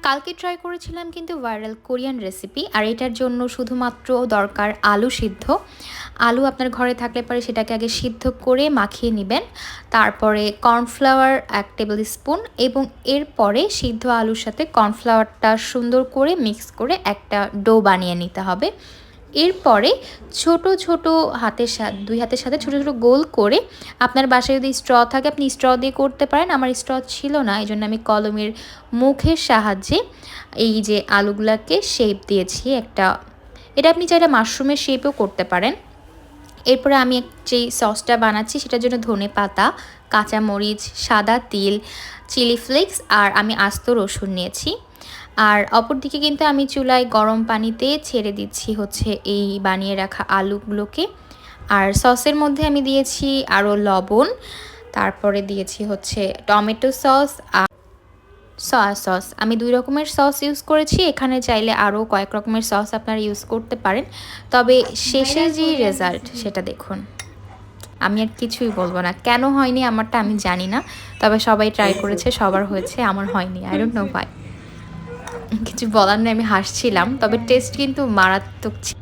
কালকে ট্রাই করেছিলাম কিন্তু ভাইরাল কোরিয়ান রেসিপি, আর এটার জন্য শুধুমাত্র দরকার আলু সিদ্ধ। আলু আপনার ঘরে থাকলে পরে সেটাকে আগে সিদ্ধ করে মাখিয়ে নেবেন, তারপরে কর্নফ্লাওয়ার 1 টেবিল স্পুন, এবং এরপরে সিদ্ধ আলুর সাথে কর্নফ্লাওয়ারটা সুন্দর করে মিক্স করে একটা ডো বানিয়ে নিতে হবে। এরপরে ছোট ছোট দুই হাতের সাথে ছোট ছোট গোল করে, আপনার বাসায় যদি স্ট্র থাকে আপনি স্ট্র দিয়ে করতে পারেন। আমার স্ট্র ছিল না, এই জন্য আমি কলমের মুখের সাহায্যে এই যে আলুগুলাকে শেপ দিয়েছি একটা। এটা আপনি চাইলে মাশরুমের শেপও করতে পারেন। এরপরে আমি যেই সসটা বানাচ্ছি সেটার জন্য ধনেপাতা, কাঁচামরিচ, সাদা তিল, চিলি ফ্লেক্স আর আমি আস্ত রসুন নিয়েছি। আর অপরদিকে কিন্তু আমি চুলায় গরম পানিতে ছেড়ে দিচ্ছি হচ্ছে এই বানিয়ে রাখা আলুগুলোকে। আর সসের মধ্যে আমি দিয়েছি আরও লবণ, তারপরে দিয়েছি হচ্ছে টমেটো সস আর সয়া সস। আমি 2 রকমের সস ইউজ করেছি, এখানে চাইলে আরও কয়েক রকমের সস আপনারা ইউজ করতে পারেন। তবে শেষে যে রেজাল্ট সেটা দেখুন। আমি আর কিছুই বলবো না, কেন হয়নি আমারটা আমি জানি না, তবে সবাই ট্রাই করেছে, সবার হয়েছে, আমার হয়নি। আই ডোন্ট নো ভাই, কিছু বলার নেই, আমি হাসছিলাম, তবে টেস্ট কিন্তু মারাত্মক ছিল।